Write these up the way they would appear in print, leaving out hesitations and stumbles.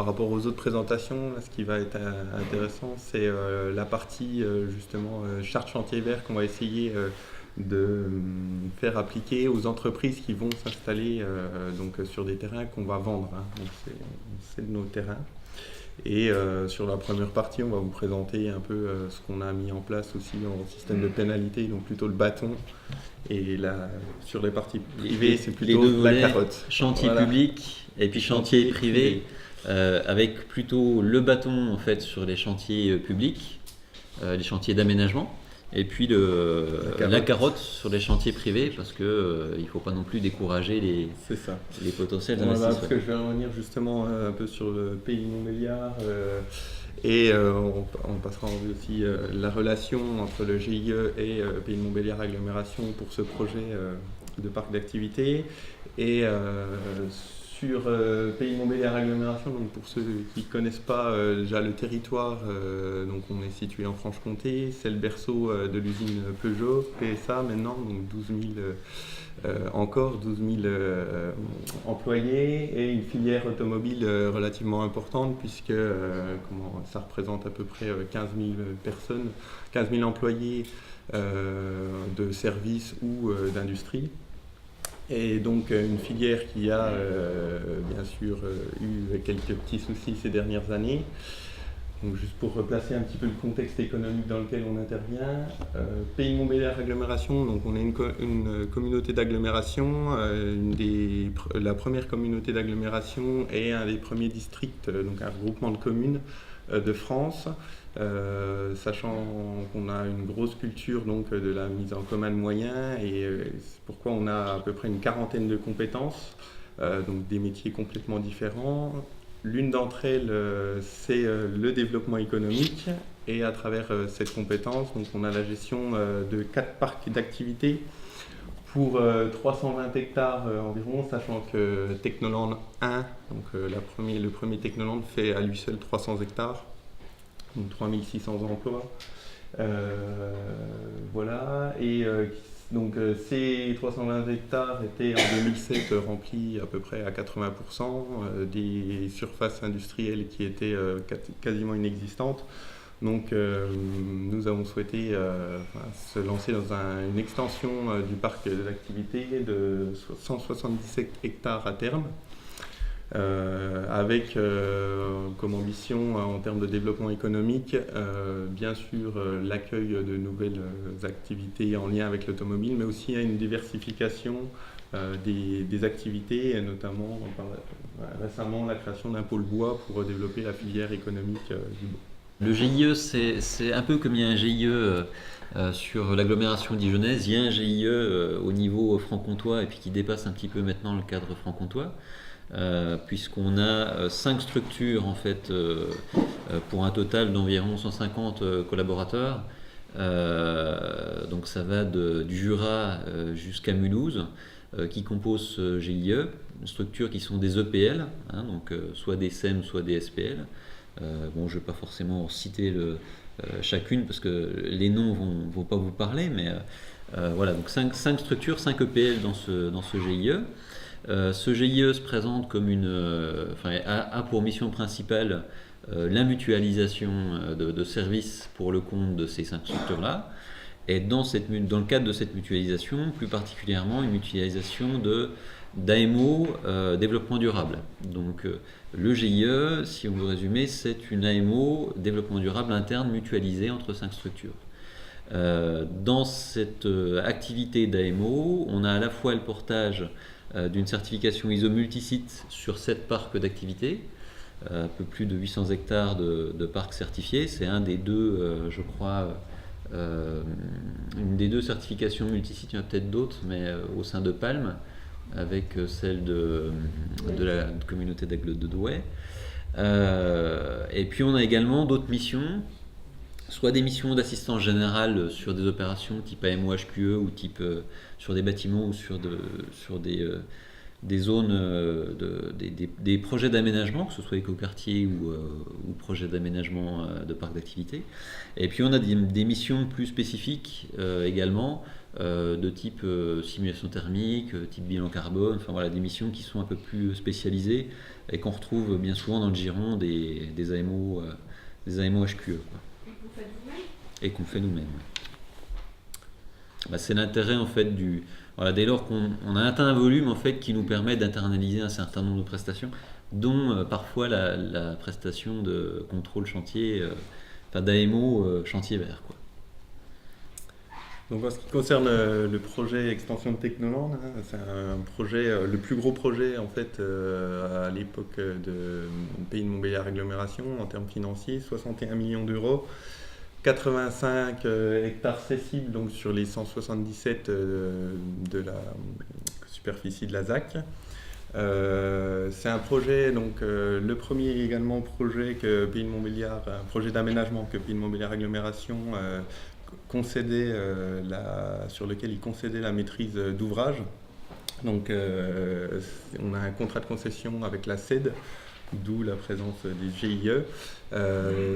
rapport aux autres présentations, là, ce qui va être intéressant, c'est la partie justement charte chantier vert qu'on va essayer de faire appliquer aux entreprises qui vont s'installer donc sur des terrains qu'on va vendre. Hein. Donc c'est nos terrains. Et sur la première partie, on va vous présenter un peu ce qu'on a mis en place aussi en système de pénalité, donc plutôt le bâton. Et là, sur les parties privées, c'est plutôt les deux volets, la carotte. Chantier public et puis chantier privé, avec plutôt le bâton en fait sur les chantiers publics, les chantiers d'aménagement. Et puis la carotte sur les chantiers privés, parce que il ne faut pas non plus décourager les potentiels investisseurs. Parce que je vais revenir justement un peu sur le pays Montbéliard et on passera en vue aussi la relation entre le GIE et Pays de Montbéliard Agglomération pour ce projet de parc d'activités. Et sur Pays de Montbéliard Agglomération, donc pour ceux qui ne connaissent pas déjà le territoire, donc on est situé en Franche-Comté, c'est le berceau de l'usine Peugeot, PSA maintenant, donc 12 000 employés et une filière automobile relativement importante puisque ça représente à peu près 15 000 personnes, 15 000 employés de services ou d'industrie. Et donc une filière qui a bien sûr eu quelques petits soucis ces dernières années. Donc juste pour replacer un petit peu le contexte économique dans lequel on intervient, Pays de Montbéliard Agglomération, donc on est une communauté d'agglomération, la première communauté d'agglomération et un des premiers districts, donc un regroupement de communes de France. Sachant qu'on a une grosse culture donc, de la mise en commun de moyens et c'est pourquoi on a à peu près une quarantaine de compétences, donc des métiers complètement différents. L'une d'entre elles, c'est le développement économique et à travers cette compétence, donc, on a la gestion de 4 parcs d'activités pour 320 hectares environ, sachant que Technoland 1, donc, le premier Technoland fait à lui seul 300 hectares. Donc 3600 emplois. Voilà. Et donc ces 320 hectares étaient en 2007 remplis à peu près à 80%, des surfaces industrielles qui étaient quasiment inexistantes. Donc nous avons souhaité se lancer dans une extension du parc d'activité de 177 hectares à terme. Avec comme ambition en termes de développement économique, bien sûr l'accueil de nouvelles activités en lien avec l'automobile, mais aussi une diversification des activités, et notamment récemment la création d'un pôle bois pour développer la filière économique du bois. Le GIE, c'est un peu comme il y a un GIE sur l'agglomération dijonnaise, il y a un GIE au niveau franc-comtois et puis qui dépasse un petit peu maintenant le cadre franc-comtois. Puisqu'on a 5 structures en fait pour un total d'environ 150 collaborateurs. Donc ça va du Jura jusqu'à Mulhouse qui composent ce GIE, structures qui sont des EPL, hein, donc soit des SEM, soit des SPL. Je ne vais pas forcément citer chacune parce que les noms vont pas vous parler, mais voilà, donc 5 structures, 5 EPL dans ce GIE. Ce GIE se présente comme a pour mission principale la mutualisation de services pour le compte de ces 5 structures-là. Et dans le cadre de cette mutualisation, plus particulièrement une mutualisation d'AMO développement durable. Donc le GIE, si on veut résumer, c'est une AMO développement durable interne mutualisée entre 5 structures. Dans cette activité d'AMO, on a à la fois le portage d'une certification ISO multisite sur 7 parcs d'activité, un peu plus de 800 hectares de parcs certifiés. C'est un des deux, je crois, une des 2 certifications multisites, il y en a peut-être d'autres, mais au sein de Palm, avec celle de la communauté d'Aigle de Douai. Et puis on a également d'autres missions, soit des missions d'assistance générale sur des opérations type AMO HQE ou type sur des bâtiments ou sur des zones, des projets d'aménagement, que ce soit écoquartier ou projets d'aménagement de parcs d'activité. Et puis on a des missions plus spécifiques également de type simulation thermique, type bilan carbone, enfin voilà, des missions qui sont un peu plus spécialisées et qu'on retrouve bien souvent dans le giron des AMO, des AMO HQE. Quoi. Et que vous faites vous-même ? Et qu'on fait nous-mêmes. C'est l'intérêt en fait voilà, dès lors qu'on a atteint un volume en fait qui nous permet d'internaliser un certain nombre de prestations, dont parfois la prestation de contrôle chantier, d'AMO chantier vert, quoi. Donc en ce qui concerne le projet extension de Technoland, c'est un projet, le plus gros projet en fait à l'époque de Pays de Montbéliard Agglomération en termes financiers, 61 millions d'euros, 85 hectares cessibles donc sur les 177 de la superficie de la ZAC. C'est un projet, donc le premier également projet que Pays de Montbéliard, un projet d'aménagement que Pays de Montbéliard Agglomération concédait, sur lequel il concédait la maîtrise d'ouvrage. Donc on a un contrat de concession avec la CED, d'où la présence des GIE,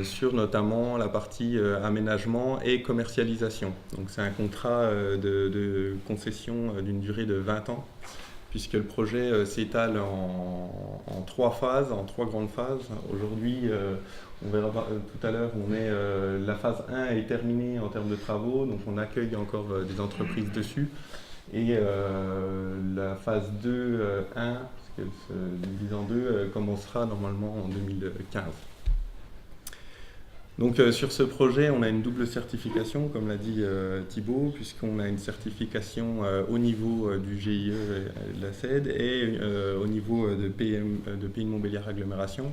sur notamment la partie aménagement et commercialisation. Donc c'est un contrat de concession d'une durée de 20 ans, puisque le projet s'étale en 3 phases, en 3 grandes phases. Aujourd'hui, on verra tout à l'heure, la phase 1 est terminée en termes de travaux, donc on accueille encore des entreprises dessus. Et la phase 2, 1, parce qu'elle se divise en deux, commencera normalement en 2015. Donc sur ce projet, on a une double certification, comme l'a dit Thibaut, puisqu'on a une certification au niveau du GIE et de la CED et au niveau de Pays de Montbéliard Agglomération.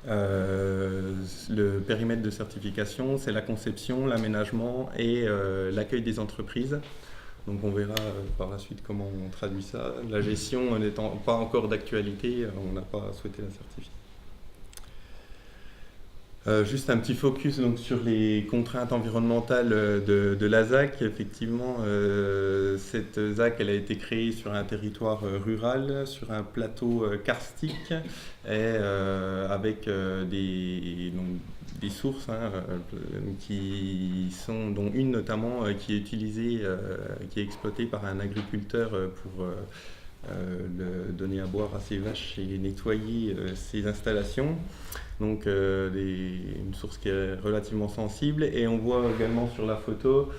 Le périmètre de certification, c'est la conception, l'aménagement et l'accueil des entreprises. Donc on verra par la suite comment on traduit ça. La gestion n'étant pas encore d'actualité, on n'a pas souhaité la certifier. Juste un petit focus donc, sur les contraintes environnementales de la ZAC. Effectivement, cette ZAC elle a été créée sur un territoire rural, sur un plateau karstique, et avec des sources dont une notamment qui est utilisée, qui est exploitée par un agriculteur pour donner à boire à ses vaches et nettoyer ses installations. Donc une source qui est relativement sensible, et on voit également sur la photo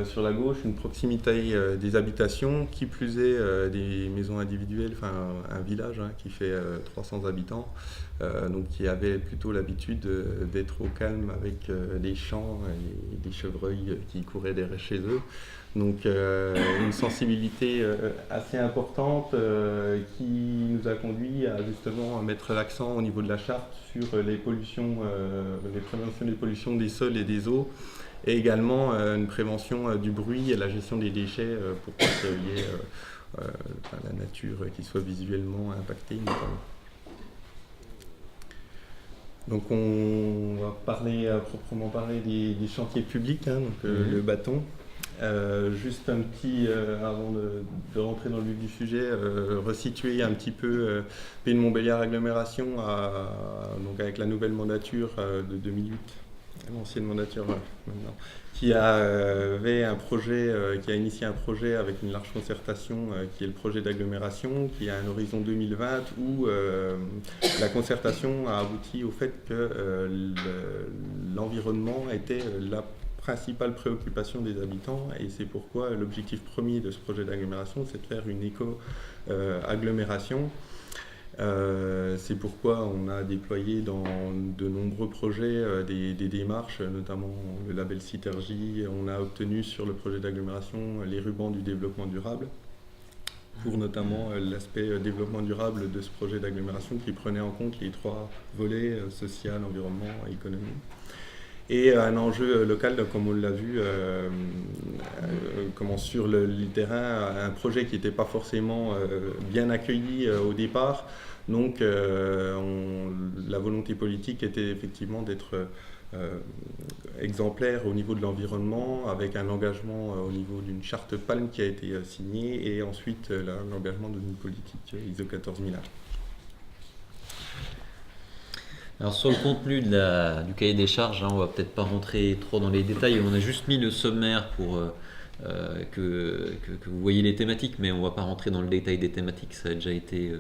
sur la gauche une proximité des habitations, qui plus est des maisons individuelles, enfin un village qui fait 300 habitants, donc qui avait plutôt l'habitude d'être au calme avec des champs et des chevreuils qui couraient derrière chez eux. Donc une sensibilité assez importante qui nous a conduit à justement mettre l'accent au niveau de la charte sur les pollutions, les préventions des pollutions des sols et des eaux, et également une prévention du bruit et la gestion des déchets pour pas qu'il y ait la nature qui soit visuellement impactée notamment. Donc on va parler proprement parler des chantiers publics, le bâton. Juste un petit, avant de rentrer dans le vif du sujet, resituer un petit peu Pays de Montbéliard Agglomération donc avec la nouvelle mandature de 2008, l'ancienne mandature maintenant, qui avait un projet, qui a initié un projet avec une large concertation qui est le projet d'agglomération, qui a un horizon 2020 où la concertation a abouti au fait que l'environnement était la principale préoccupation des habitants, et c'est pourquoi l'objectif premier de ce projet d'agglomération, c'est de faire une éco-agglomération. C'est pourquoi on a déployé dans de nombreux projets des démarches, notamment le label Citergie. On a obtenu sur le projet d'agglomération les rubans du développement durable, pour notamment l'aspect développement durable de ce projet d'agglomération qui prenait en compte les 3 volets, social, environnement et économie. Et un enjeu local, comme on l'a vu, sur le terrain, un projet qui n'était pas forcément bien accueilli au départ. Donc la volonté politique était effectivement d'être exemplaire au niveau de l'environnement, avec un engagement au niveau d'une charte PALM qui a été signée, et ensuite l'engagement d'une politique ISO 14001. Alors sur le contenu du cahier des charges, on va peut-être pas rentrer trop dans les détails, on a juste mis le sommaire pour que vous voyez les thématiques, mais on ne va pas rentrer dans le détail des thématiques, ça a déjà été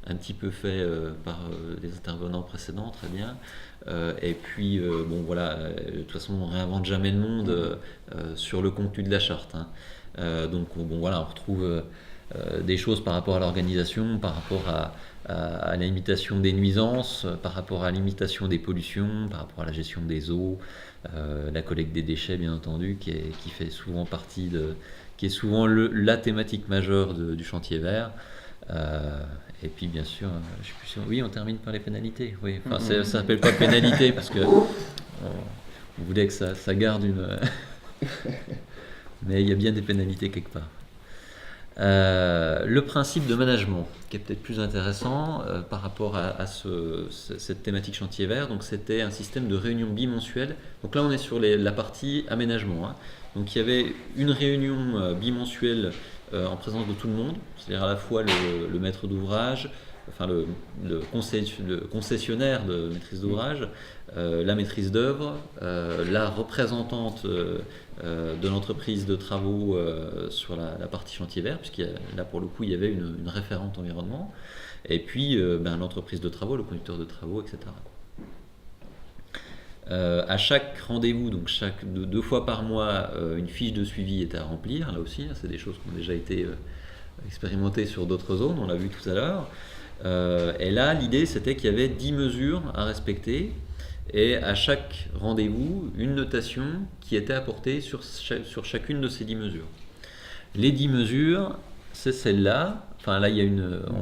un petit peu fait par les intervenants précédents, très bien. Et puis, bon voilà, de toute façon, on ne réinvente jamais le monde sur le contenu de la charte. Hein. Donc, bon voilà, on retrouve des choses par rapport à l'organisation, par rapport à la limitation des nuisances, par rapport à la limitation des pollutions, par rapport à la gestion des eaux, la collecte des déchets, bien entendu, qui fait souvent partie qui est souvent la thématique majeure du chantier vert. Et puis bien sûr, je suis plus sûr. Oui, on termine par les pénalités. Oui, enfin, ça s'appelle pas pénalité parce que on voulait que ça garde une. Mais il y a bien des pénalités quelque part. Le principe de management, qui est peut-être plus intéressant par rapport à cette thématique chantier vert. Donc c'était un système de réunion bimensuelle. Donc là on est sur la partie aménagement. Hein. Donc il y avait une réunion bimensuelle en présence de tout le monde, c'est-à-dire à la fois le maître d'ouvrage, enfin le concessionnaire de maîtrise d'ouvrage, la maîtrise d'œuvre, la représentante de l'entreprise de travaux sur la partie chantier vert, là pour le coup il y avait une référente environnement, et puis l'entreprise de travaux, le conducteur de travaux, etc. À chaque rendez-vous, donc deux fois par mois, une fiche de suivi était à remplir, là aussi, hein, c'est des choses qui ont déjà été expérimentées sur d'autres zones, on l'a vu tout à l'heure. Et là, l'idée c'était qu'il y avait 10 mesures à respecter, et à chaque rendez-vous, une notation qui était apportée sur chacune de ces 10 mesures. Les 10 mesures, c'est celle-là, enfin là il y a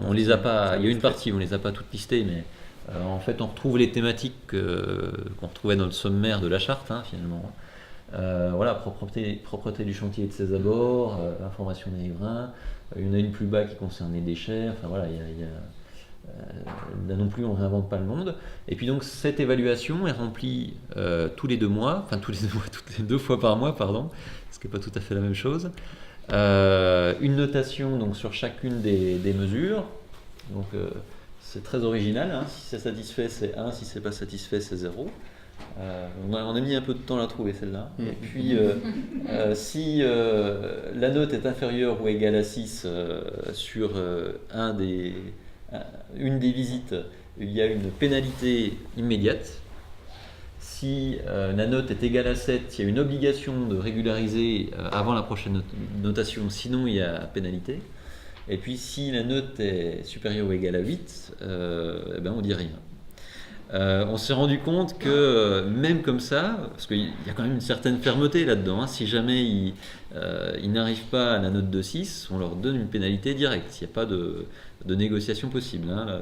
on les a pas, il y a une partie, on les a pas toutes listées, mais en fait on retrouve les thématiques qu'on retrouvait dans le sommaire de la charte, hein, finalement. Voilà, propreté du chantier et de ses abords, information des riverains, il y en a une plus bas qui concerne les déchets, enfin voilà, là non plus on ne réinvente pas le monde. Et puis donc cette évaluation est remplie tous les 2 mois, enfin toutes les 2 fois par mois, pardon, ce qui n'est pas tout à fait la même chose. Une notation donc sur chacune des mesures, donc c'est très original, hein. Si c'est satisfait c'est 1, si c'est pas satisfait c'est 0. On a mis un peu de temps à la trouver celle-là. Et puis si la note est inférieure ou égale à 6 sur une des visites, il y a une pénalité immédiate. Si la note est égale à 7, il y a une obligation de régulariser avant la prochaine notation, sinon il y a pénalité. Et puis si la note est supérieure ou égale à 8, on ne dit rien. On s'est rendu compte que même comme ça, parce qu'il y a quand même une certaine fermeté là-dedans, hein, si jamais ils n'arrivent pas à la note de 6, on leur donne une pénalité directe, il n'y a pas de négociation possible, hein, là,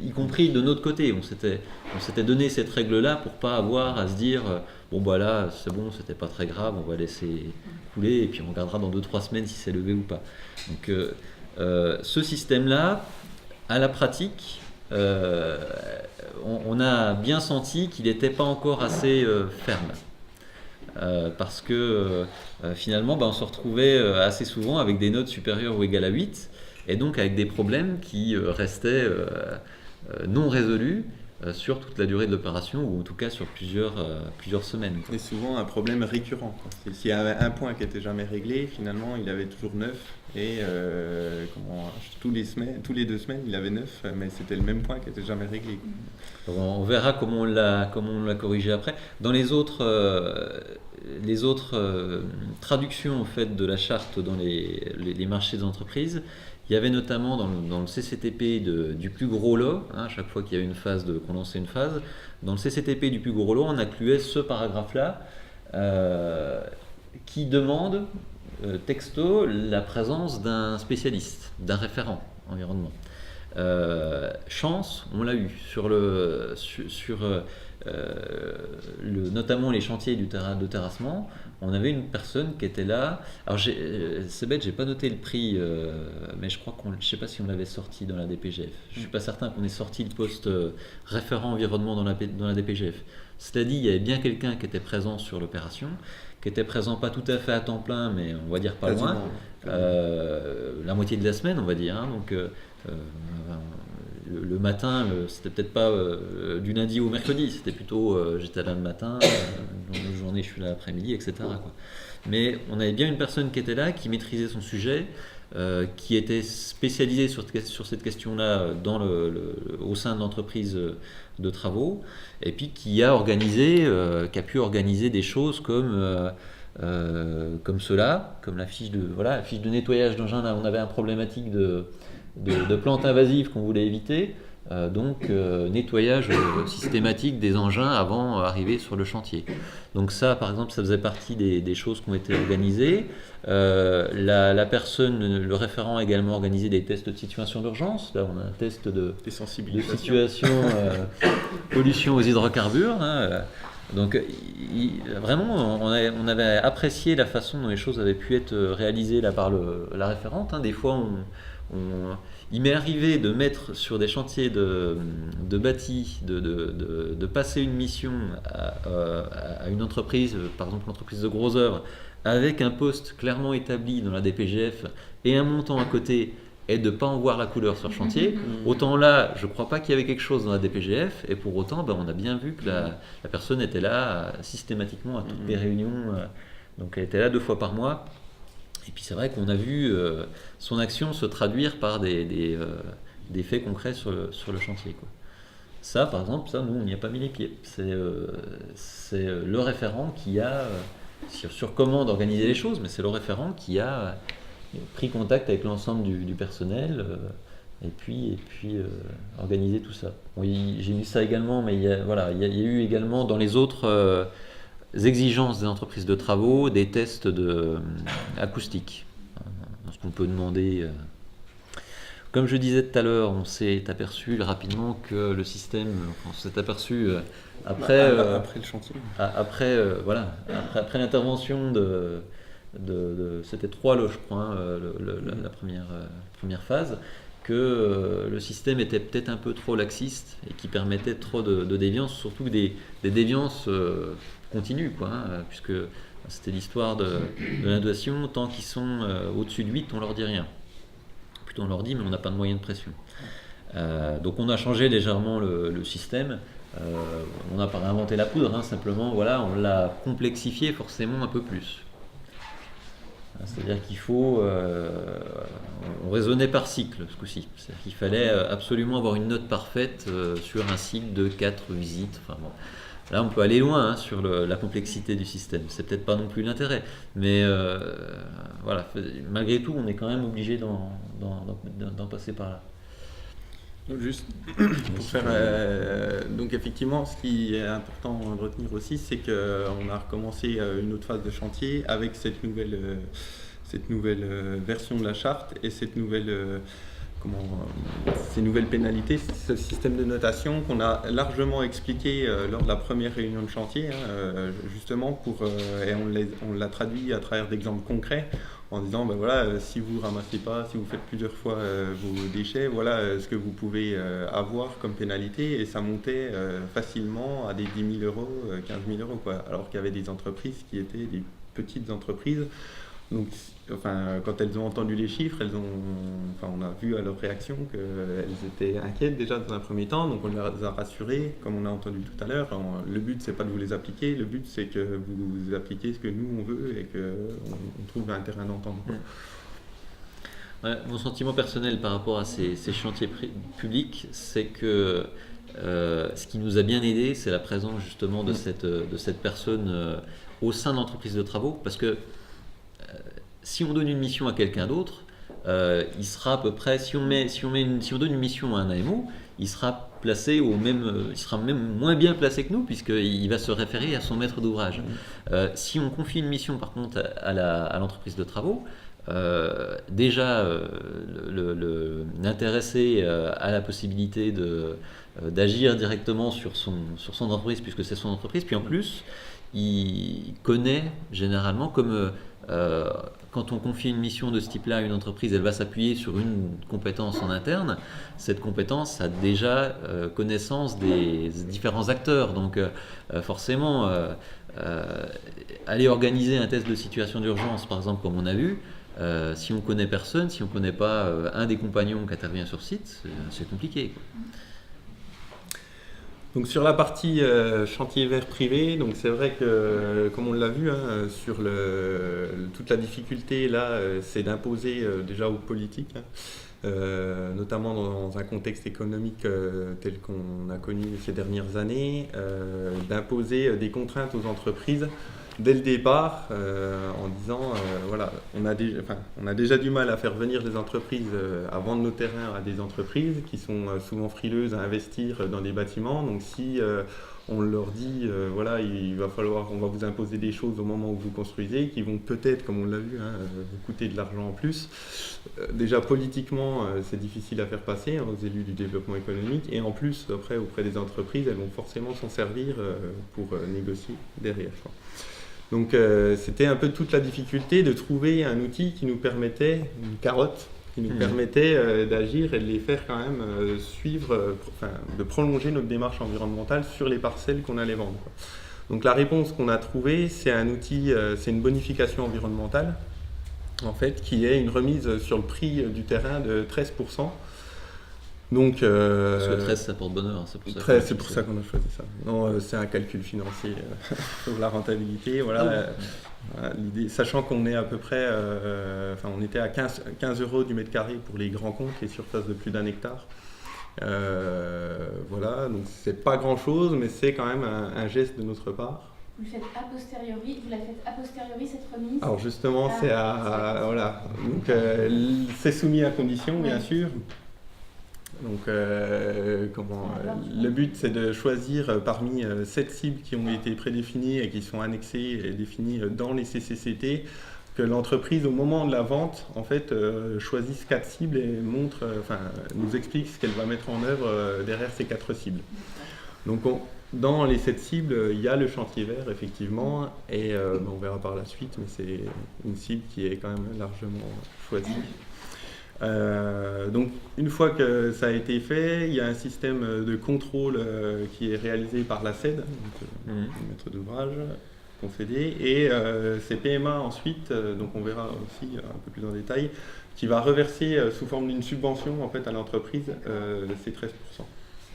y compris de notre côté. On s'était donné cette règle-là pour pas avoir à se dire bon bah là c'est bon, c'était pas très grave, on va laisser couler et puis on regardera dans 2-3 semaines si c'est levé ou pas. Donc ce système-là, à la pratique, on a bien senti qu'il n'était pas encore assez ferme. Parce que finalement on se retrouvait assez souvent avec des notes supérieures ou égales à 8 et donc avec des problèmes qui restaient non résolus sur toute la durée de l'opération ou en tout cas sur plusieurs semaines. Et souvent un problème récurrent. S'il y avait un point qui n'était jamais réglé, finalement il avait toujours 9 et tous les 2 semaines il avait 9, mais c'était le même point qui n'était jamais réglé. On verra comment on l'a corrigé après. Dans les autres traductions en fait, de la charte dans les marchés d'entreprise, il y avait notamment dans le CCTP du plus gros lot, hein, à chaque fois qu'il y a une phase qu'on lançait une phase, dans le CCTP du plus gros lot, on incluait ce paragraphe-là qui demande texto la présence d'un spécialiste, d'un référent environnement. Chance, on l'a eu notamment les chantiers de terrassement. On avait une personne qui était là. Alors c'est bête, j'ai pas noté le prix, mais je sais pas si on l'avait sorti dans la DPGF. Je suis pas certain qu'on ait sorti le poste référent environnement dans la DPGF. C'est-à-dire il y avait bien quelqu'un qui était présent sur l'opération, qui était présent pas tout à fait à temps plein, mais on va dire pas loin, la moitié de la semaine, on va dire. Hein, donc le matin, c'était peut-être pas du lundi au mercredi, c'était plutôt j'étais là le matin, dans la journée je suis là l'après-midi, etc. Quoi. Mais on avait bien une personne qui était là, qui maîtrisait son sujet, qui était spécialisée sur cette question-là au sein de l'entreprise de travaux, et puis qui a pu organiser des choses comme cela, comme la fiche de nettoyage d'engin. Là, on avait une problématique de plantes invasives qu'on voulait éviter. Donc nettoyage systématique des engins avant d'arriver sur le chantier. Donc ça, par exemple, ça faisait partie des choses qui ont été organisées. La personne, le référent a également organisé des tests de situation d'urgence. Là, on a un test de situation pollution aux hydrocarbures. Hein. Donc vraiment, on avait apprécié la façon dont les choses avaient pu être réalisées là, par la référente. Hein. Des fois, il m'est arrivé de mettre sur des chantiers de bâti, de passer une mission à une entreprise, par exemple l'entreprise de gros œuvres, avec un poste clairement établi dans la DPGF et un montant à côté, et de ne pas en voir la couleur sur le chantier. Autant là, je ne crois pas qu'il y avait quelque chose dans la DPGF, et pour autant, on a bien vu que la personne était là systématiquement à toutes les réunions. Donc elle était là 2 fois par mois. Et puis c'est vrai qu'on a vu son action se traduire par des faits concrets sur le chantier, quoi. Ça, par exemple, nous, on n'y a pas mis les pieds. C'est le référent qui a, sur comment organiser les choses, mais c'est le référent qui a pris contact avec l'ensemble du personnel et puis organisé tout ça. Bon, j'ai mis ça également, mais il y a eu également dans les autres exigences des entreprises de travaux des tests acoustiques. Ce qu'on peut demander. Comme je disais tout à l'heure, on s'est aperçu rapidement que le système, on s'est aperçu après le chantier. Après l'intervention c'était 3 lots, je crois, hein, la première phase, que le système était peut-être un peu trop laxiste et qui permettait trop de déviances, surtout des déviances continues, quoi, hein, puisque c'était l'histoire de l'inondation. Tant qu'ils sont au-dessus de 8, on leur dit rien. Plutôt on leur dit, mais on n'a pas de moyen de pression. Donc on a changé légèrement le système. On n'a pas réinventé la poudre, hein, simplement on l'a complexifié forcément un peu plus. C'est-à-dire qu'il faut, on raisonnait par cycle ce coup-ci. C'est-à-dire qu'il fallait absolument avoir une note parfaite sur un cycle de 4 visites. Enfin, bon. Là, on peut aller loin, hein, sur la complexité du système. C'est peut-être pas non plus l'intérêt, mais malgré tout, on est quand même obligé d'en passer par là. Juste pour faire, donc effectivement, ce qui est important de retenir aussi, c'est qu'on a recommencé une autre phase de chantier avec cette nouvelle version de la charte et ces nouvelles pénalités, ce système de notation qu'on a largement expliqué lors de la première réunion de chantier, hein, justement et on l'a traduit à travers d'exemples concrets, en disant si vous ramassez pas, si vous faites plusieurs fois vos déchets, voilà ce que vous pouvez avoir comme pénalité, et ça montait facilement à des 10 000 euros, 15 000 euros, quoi, alors qu'il y avait des entreprises qui étaient des petites entreprises. Donc, quand elles ont entendu les chiffres, on a vu à leur réaction qu'elles étaient inquiètes déjà dans un premier temps, donc on les a rassurées, comme on a entendu tout à l'heure. Le but, c'est pas de vous les appliquer, le but, c'est que vous appliquez ce que nous, on veut et qu'on trouve un terrain d'entente. Ouais, mon sentiment personnel par rapport à ces chantiers publics, c'est que ce qui nous a bien aidé, c'est la présence justement de cette personne au sein de l'entreprise de travaux, parce que si on donne une mission à quelqu'un d'autre, il sera à peu près, si on donne une mission à un AMO, il sera placé il sera même moins bien placé que nous, puisqu'il va se référer à son maître d'ouvrage. Si on confie une mission par contre à l'entreprise de travaux, déjà l'intéressé a la possibilité d'agir directement sur son entreprise, puisque c'est son entreprise, puis en plus il connaît généralement, comme quand on confie une mission de ce type-là à une entreprise, elle va s'appuyer sur une compétence en interne. Cette compétence a déjà connaissance des différents acteurs. Donc forcément, aller organiser un test de situation d'urgence, par exemple, comme on a vu, si on ne connaît personne, si on ne connaît pas un des compagnons qui intervient sur site, c'est compliqué, quoi. Donc sur la partie chantier vert privé, donc c'est vrai que comme on l'a vu, sur toute la difficulté là, c'est d'imposer déjà aux politiques, notamment dans un contexte économique tel qu'on a connu ces dernières années, d'imposer des contraintes aux entreprises dès le départ, en disant voilà, on a déjà du mal à faire venir des entreprises, à vendre nos terrains à des entreprises qui sont souvent frileuses à investir dans des bâtiments. Donc si on leur dit voilà, on va vous imposer des choses au moment où vous construisez, qui vont peut-être, comme on l'a vu, vous coûter de l'argent en plus. Déjà politiquement, c'est difficile à faire passer aux élus du développement économique, et en plus, après, auprès des entreprises, elles vont forcément s'en servir pour négocier derrière, quoi. Donc c'était un peu toute la difficulté de trouver un outil qui nous permettait, une carotte, qui nous permettait d'agir et de les faire quand même suivre, de prolonger notre démarche environnementale sur les parcelles qu'on allait vendre, quoi. Donc la réponse qu'on a trouvée, c'est un outil, c'est une bonification environnementale, en fait, qui est une remise sur le prix du terrain de 13%. Donc, Parce que 13, ça porte bonheur, c'est pour ça qu'on a choisi ça. Non, c'est un calcul financier sur la rentabilité. Voilà, voilà, l'idée, sachant qu'on est à peu près, on était à 15 € du mètre carré pour les grands comptes, les surfaces de plus d'1 hectare. Voilà, donc c'est pas grand chose, mais c'est quand même un geste de notre part. Vous la faites a posteriori cette remise? Alors justement, voilà, donc c'est soumis à condition, bien sûr. Donc, le but, c'est de choisir parmi 7 cibles qui ont été prédéfinies et qui sont annexées et définies dans les CCCT, que l'entreprise, au moment de la vente, en fait, choisisse 4 cibles et nous explique ce qu'elle va mettre en œuvre derrière ces 4 cibles. Donc, dans les 7 cibles, il y a le chantier vert, effectivement, et on verra par la suite, mais c'est une cible qui est quand même largement choisie. Donc une fois que ça a été fait, il y a un système de contrôle qui est réalisé par la CED, le maître d'ouvrage concédé, et c'est PMA ensuite, donc on verra aussi un peu plus en détail, qui va reverser sous forme d'une subvention en fait à l'entreprise ces 13%.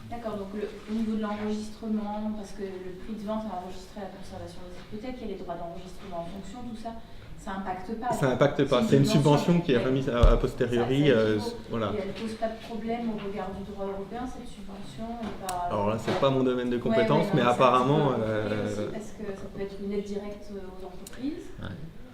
D'accord, donc au niveau de l'enregistrement, parce que le prix de vente est enregistré à la conservation des hypothèques, il y a les droits d'enregistrement en fonction, tout ça. Ça n'impacte pas. Ça n'impacte pas. C'est une subvention qui est remise a posteriori. Voilà. Et elle ne pose pas de problème au regard du droit européen, cette subvention Alors là, c'est pas mon domaine de compétence, mais apparemment. Est-ce que ça peut être une aide directe aux entreprises?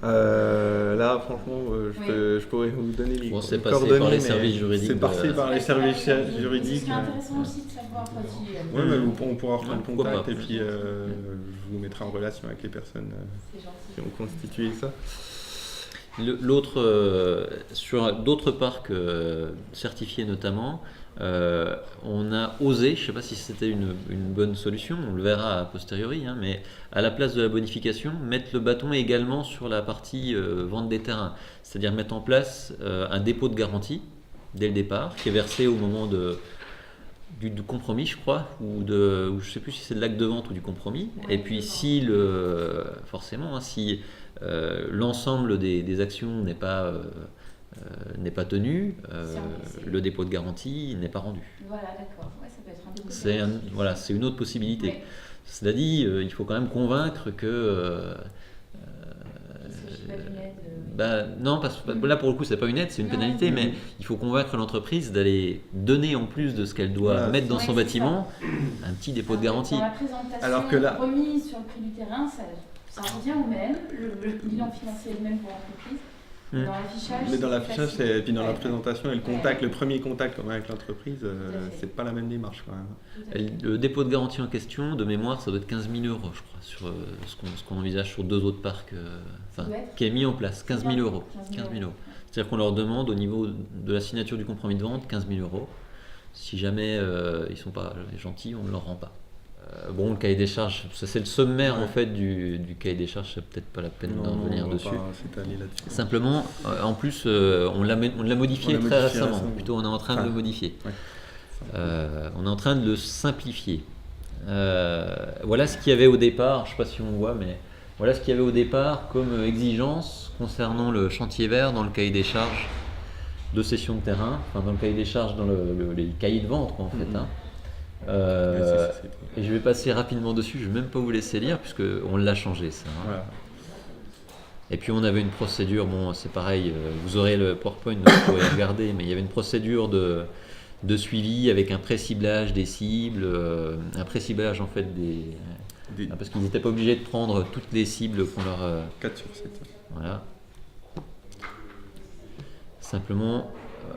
Là, franchement, je pourrais vous donner les coordonnées. C'est passé par les services juridiques. C'est passé par les services juridiques. C'est intéressant aussi de savoir si. Oui, mais on pourra reprendre contact et puis je vous mettrai en relation avec les personnes qui ont constitué ça. Sur d'autres parcs certifiés notamment, on a osé, je ne sais pas si c'était une bonne solution, on le verra a posteriori, mais à la place de la bonification, mettre le bâton également sur la partie vente des terrains, c'est-à-dire mettre en place un dépôt de garantie dès le départ, qui est versé au moment du compromis, je crois, ou je ne sais plus si c'est de l'acte de vente ou du compromis. Et puis si l'ensemble des actions n'est pas tenu, le dépôt de garantie n'est pas rendu. Voilà, d'accord. Ouais, ça peut être un peu c'est une autre possibilité. Ouais. Cela dit, il faut quand même convaincre que non, parce que là pour le coup c'est pas une aide, c'est une pénalité, mais il faut convaincre l'entreprise d'aller donner en plus de ce qu'elle doit mettre dans son bâtiment un petit dépôt de garantie. Dans la présentation remise sur le prix du terrain, ça revient au même, le bilan financier est le même pour l'entreprise. Dans l'affichage, mais dans l'affichage et puis dans la présentation et le premier contact qu'on a avec l'entreprise, c'est pas la même démarche quand même. Le dépôt de garantie en question, de mémoire, ça doit être 15 000 €, je crois, sur ce qu'on envisage sur 2 autres parcs, qui est mis en place, 15 000 €. 15 000 €. C'est-à-dire qu'on leur demande au niveau de la signature du compromis de vente 15 000 €. Si jamais ils sont pas gentils, on ne leur rend pas. Le cahier des charges, ça c'est le sommaire en fait du cahier des charges, c'est peut-être pas la peine d'en venir dessus. Simplement, en plus, on l'a modifié très récemment. Plutôt, on est en train de le modifier. On est en train de le simplifier. Voilà ce qu'il y avait au départ. Je ne sais pas si on voit, mais voilà ce qu'il y avait au départ comme exigence concernant le chantier vert dans le cahier des charges de cession de terrain, dans le cahier des charges, dans les cahiers de vente, quoi, en fait. Et je vais passer rapidement dessus, je ne vais même pas vous laisser lire, puisqu'on l'a changé ça. Hein. Voilà. Et puis on avait une procédure, bon c'est pareil, vous aurez le PowerPoint, donc vous pourrez regarder, mais il y avait une procédure de suivi avec un pré-ciblage des cibles, un pré-ciblage en fait parce qu'ils n'étaient pas obligés de prendre toutes les cibles qu'on leur... 4 sur 7. Voilà. Simplement,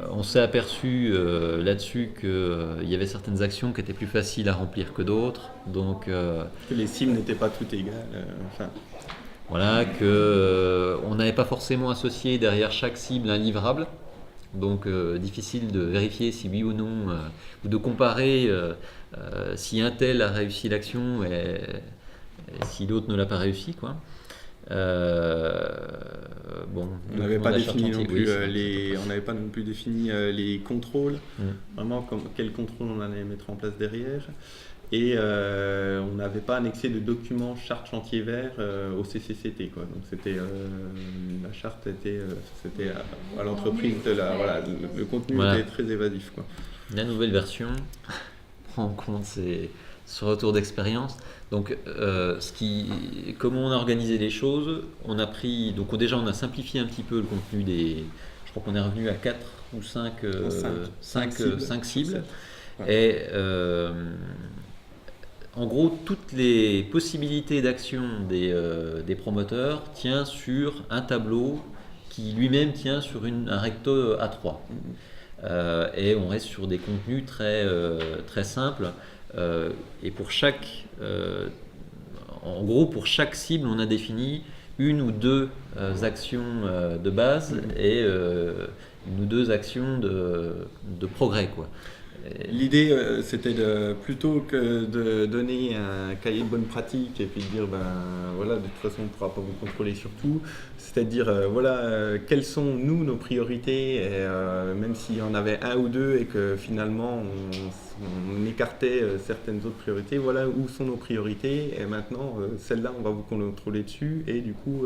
on s'est aperçu là-dessus qu'il y avait certaines actions qui étaient plus faciles à remplir que d'autres, donc... que les cibles n'étaient pas toutes égales, Voilà, qu'on n'avait pas forcément associé derrière chaque cible un livrable. Donc difficile de vérifier si oui ou non, ou de comparer si un tel a réussi l'action et si l'autre ne l'a pas réussi, quoi. On n'avait pas défini non plus on n'avait pas non plus défini les contrôles, vraiment quel contrôle on allait mettre en place derrière. Et on n'avait pas annexé de document charte chantier vert au CCCT, quoi. Donc c'était la charte était à l'entreprise le contenu était très évasif, quoi. La nouvelle version prend en compte ce retour d'expérience. Donc comment on a organisé les choses, on a simplifié un petit peu le contenu je crois qu'on est revenu à 4 ou 5 cibles. Ouais. Et en gros, toutes les possibilités d'action des promoteurs tient sur un tableau qui lui-même tient sur un recto A3. Et on reste sur des contenus très, très simples. Et pour chaque cible, on a défini une ou deux actions de base et une ou deux actions de progrès, quoi. L'idée, c'était plutôt que de donner un cahier de bonnes pratiques et puis de dire, de toute façon, on ne pourra pas vous contrôler sur tout. C'était de dire, quelles sont, nous, nos priorités, et, même s'il y en avait un ou deux et que finalement, on écartait certaines autres priorités, voilà où sont nos priorités. Et maintenant, celle-là, on va vous contrôler dessus. Et du coup,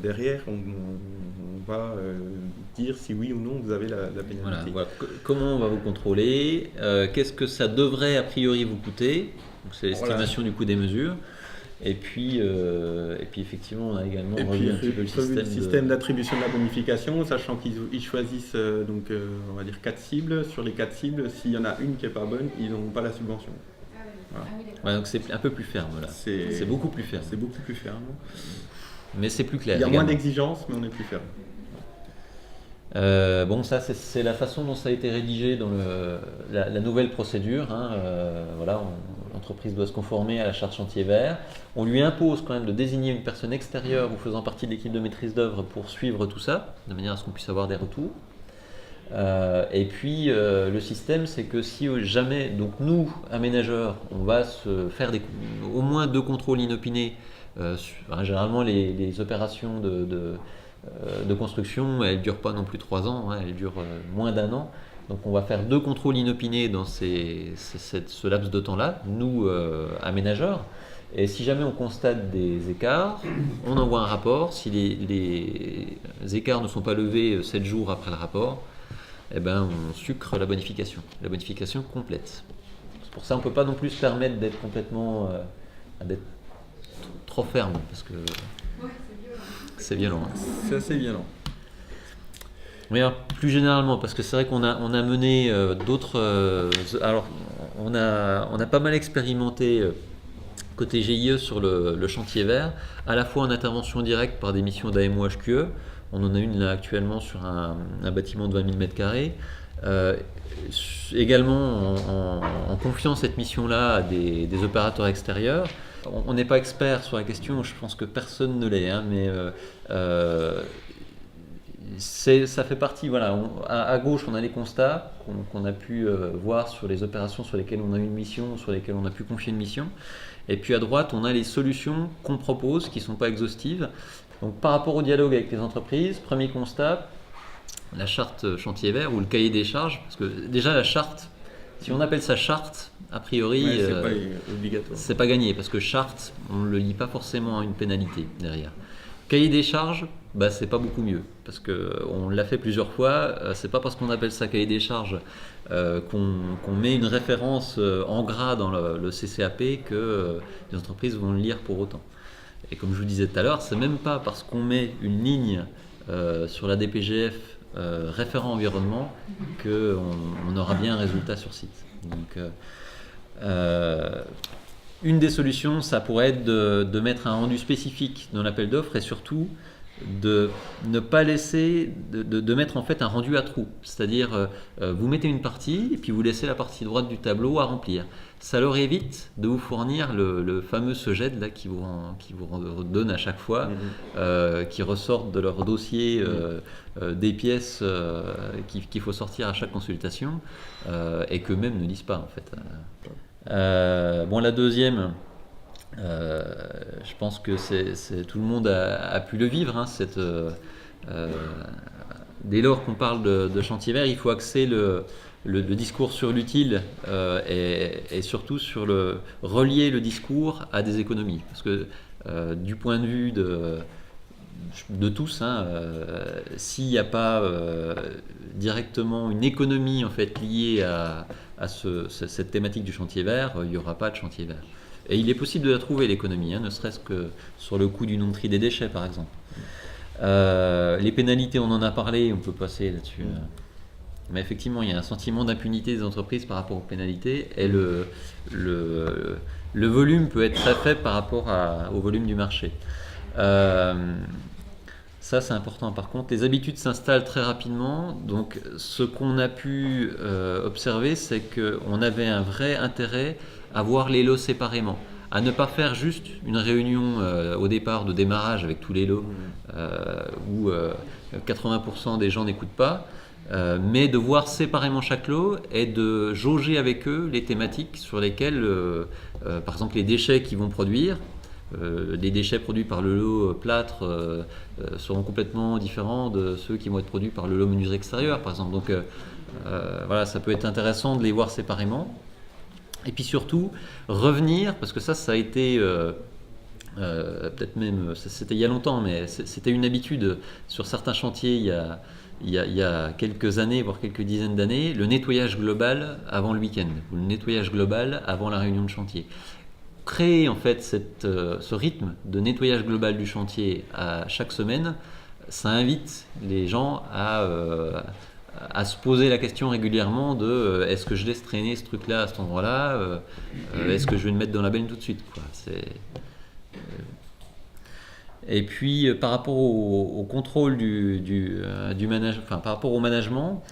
derrière, on va dire si oui ou non vous avez la pénalité. Voilà. Comment on va vous contrôler, qu'est-ce que ça devrait a priori vous coûter, donc c'est l'estimation du coût des mesures, et puis effectivement on a également revu un petit peu le système d'attribution de la bonification, sachant qu'ils choisissent on va dire 4 cibles. Sur les 4 cibles, s'il y en a une qui n'est pas bonne, ils n'ont pas la subvention. Voilà. Donc c'est un peu plus ferme là. C'est beaucoup plus ferme. C'est beaucoup plus ferme. Mais c'est plus clair. Il y a moins d'exigences, mais on est plus ferme. Ça c'est la façon dont ça a été rédigé dans la nouvelle procédure. L'entreprise doit se conformer à la charte chantier vert. On lui impose quand même de désigner une personne extérieure ou faisant partie de l'équipe de maîtrise d'œuvre pour suivre tout ça, de manière à ce qu'on puisse avoir des retours. Et puis le système, c'est que si jamais, donc nous, aménageurs, on va se faire au moins 2 contrôles inopinés. Généralement les opérations de construction, elles ne durent pas non plus 3 ans, elles durent moins d'1 an. Donc on va faire 2 contrôles inopinés dans ce laps de temps-là, nous aménageurs. Et si jamais on constate des écarts, on envoie un rapport. Si les écarts ne sont pas levés 7 jours après le rapport, on sucre la bonification complète. C'est pour ça qu'on ne peut pas non plus se permettre d'être complètement d'être trop ferme, parce que c'est violent. C'est assez violent. Mais alors, plus généralement, parce que c'est vrai qu'on a mené d'autres... alors, on a pas mal expérimenté côté GIE sur le chantier vert, à la fois en intervention directe par des missions d'AMO-HQE. On en a une là actuellement sur un bâtiment de 20 000 m². Également en confiant cette mission-là à des opérateurs extérieurs. On n'est pas expert sur la question, je pense que personne ne l'est, mais ça fait partie. Voilà, à gauche, on a les constats qu'on a pu voir sur les opérations sur lesquelles on a eu une mission, sur lesquelles on a pu confier une mission. Et puis à droite, on a les solutions qu'on propose, qui ne sont pas exhaustives. Donc par rapport au dialogue avec les entreprises, premier constat, la charte chantier vert ou le cahier des charges, parce que déjà la charte, si on appelle ça charte, a priori, c'est pas obligatoire. C'est pas gagné, parce que charte, on ne le lie pas forcément à une pénalité derrière. Cahier des charges, c'est pas beaucoup mieux parce qu'on l'a fait plusieurs fois. C'est pas parce qu'on appelle ça cahier des charges qu'on met une référence en gras dans le CCAP que les entreprises vont le lire pour autant. Et comme je vous disais tout à l'heure, c'est même pas parce qu'on met une ligne sur la DPGF référent environnement qu'on aura bien un résultat sur site. Donc, une des solutions, ça pourrait être de mettre un rendu spécifique dans l'appel d'offres et surtout de ne pas laisser, de mettre en fait un rendu à trous. C'est-à-dire, vous mettez une partie et puis vous laissez la partie droite du tableau à remplir. Ça leur évite de vous fournir le fameux SEGED là, qui vous donne à chaque fois, qui ressortent de leur dossier des pièces qu'il faut sortir à chaque consultation et qu'eux-mêmes ne lisent pas en fait. La deuxième, je pense que tout le monde a pu le vivre. Dès lors qu'on parle de chantier vert, il faut axer le discours sur l'utile et surtout sur relier le discours à des économies. Parce que du point de vue de tous, s'il n'y a pas directement une économie en fait liée à cette thématique du chantier vert, il n'y aura pas de chantier vert. Et il est possible de la trouver l'économie, ne serait-ce que sur le coût du non-tri des déchets par exemple. Les pénalités, on en a parlé, on peut passer là-dessus. Mais effectivement, il y a un sentiment d'impunité des entreprises par rapport aux pénalités et le volume peut être très faible par rapport au volume du marché. Ça, c'est important. Par contre, les habitudes s'installent très rapidement. Donc, ce qu'on a pu observer, c'est qu'on avait un vrai intérêt à voir les lots séparément, à ne pas faire juste une réunion au départ de démarrage avec tous les lots où 80% des gens n'écoutent pas, mais de voir séparément chaque lot et de jauger avec eux les thématiques sur lesquelles, par exemple, les déchets qu'ils vont produire. Les déchets produits par le lot plâtre seront complètement différents de ceux qui vont être produits par le lot menuiserie extérieure, par exemple. Donc ça peut être intéressant de les voir séparément. Et puis surtout, revenir, parce que ça a été, peut-être même, c'était il y a longtemps, mais c'était une habitude sur certains chantiers il y a quelques années, voire quelques dizaines d'années, le nettoyage global avant le week-end, ou le nettoyage global avant la réunion de chantier. Créer en fait ce rythme de nettoyage global du chantier à chaque semaine, ça invite les gens à se poser la question régulièrement de est-ce que je laisse traîner ce truc-là à cet endroit-là, est-ce que je vais le mettre dans la benne tout de suite, quoi. Et puis par rapport au contrôle du management, enfin par rapport au management.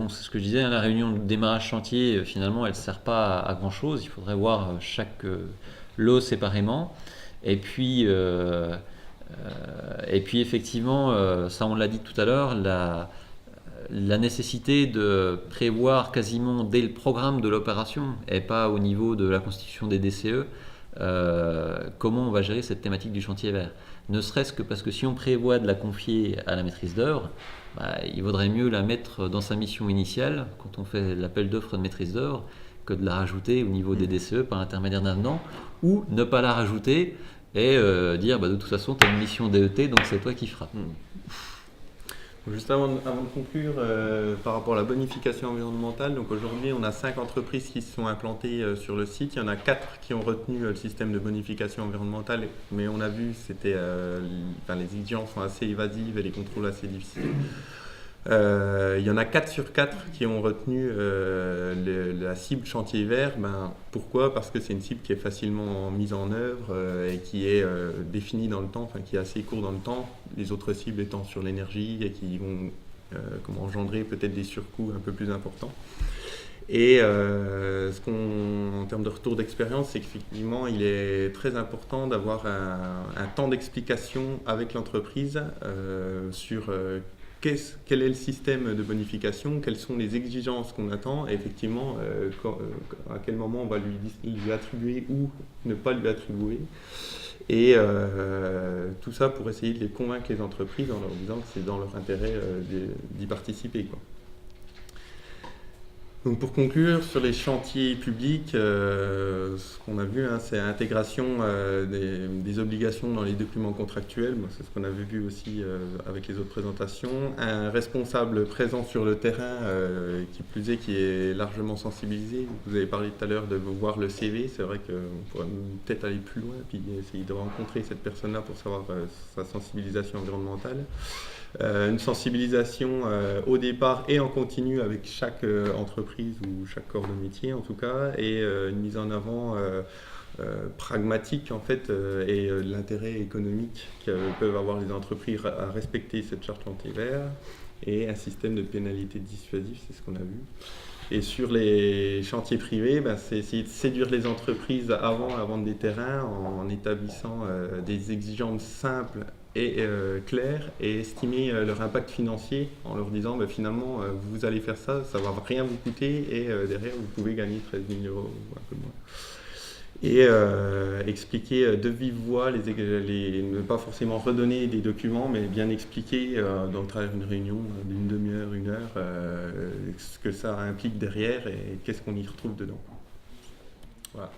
C'est ce que je disais, la réunion de démarrage chantier, finalement, elle ne sert pas à grand-chose. Il faudrait voir chaque lot séparément. Et puis effectivement, ça on l'a dit tout à l'heure, la nécessité de prévoir quasiment dès le programme de l'opération, et pas au niveau de la constitution des DCE, comment on va gérer cette thématique du chantier vert. Ne serait-ce que parce que si on prévoit de la confier à la maîtrise d'œuvre, il vaudrait mieux la mettre dans sa mission initiale quand on fait l'appel d'offres de maîtrise d'œuvre que de la rajouter au niveau des DCE par l'intermédiaire d'un avenant, ou ne pas la rajouter et dire de toute façon tu as une mission DET donc c'est toi qui feras. Juste avant de conclure, par rapport à la bonification environnementale, donc aujourd'hui on a 5 entreprises qui se sont implantées sur le site. Il y en a 4 qui ont retenu le système de bonification environnementale, mais on a vu que les exigences sont assez évasives et les contrôles assez difficiles. Il y en a 4 sur 4 qui ont retenu la cible chantier vert. Pourquoi ? Parce que c'est une cible qui est facilement mise en œuvre et qui est définie dans le temps, qui est assez court dans le temps. Les autres cibles étant sur l'énergie et qui vont engendrer peut-être des surcoûts un peu plus importants. Et en termes de retour d'expérience, c'est qu'effectivement, il est très important d'avoir un temps d'explication avec l'entreprise sur quel est le système de bonification, quelles sont les exigences qu'on attend, et effectivement, à quel moment on va lui attribuer ou ne pas lui attribuer. Et tout ça pour essayer de les convaincre les entreprises en leur disant que c'est dans leur intérêt d'y participer, quoi. Donc pour conclure, sur les chantiers publics, ce qu'on a vu, c'est l'intégration des obligations dans les documents contractuels. Bon, c'est ce qu'on avait vu aussi avec les autres présentations. Un responsable présent sur le terrain, qui est largement sensibilisé. Vous avez parlé tout à l'heure de voir le CV. C'est vrai qu'on pourrait peut-être aller plus loin puis essayer de rencontrer cette personne-là pour savoir sa sensibilisation environnementale. Une sensibilisation au départ et en continu avec chaque entreprise ou chaque corps de métier en tout cas, et une mise en avant pragmatique en fait et l'intérêt économique que peuvent avoir les entreprises à respecter cette charte anti-vert, et un système de pénalité dissuasif, c'est ce qu'on a vu. Et sur les chantiers privés, c'est essayer de séduire les entreprises avant la vente des terrains en établissant des exigences simples et claires, et estimer leur impact financier en leur disant finalement vous allez faire ça, ça ne va rien vous coûter, et derrière vous pouvez gagner 13 000 euros ou un peu moins. Et expliquer de vive voix, ne pas forcément redonner des documents, mais bien expliquer dans le travers d'une réunion d'une demi-heure, 1 heure, ce que ça implique derrière et qu'est-ce qu'on y retrouve dedans. Voilà.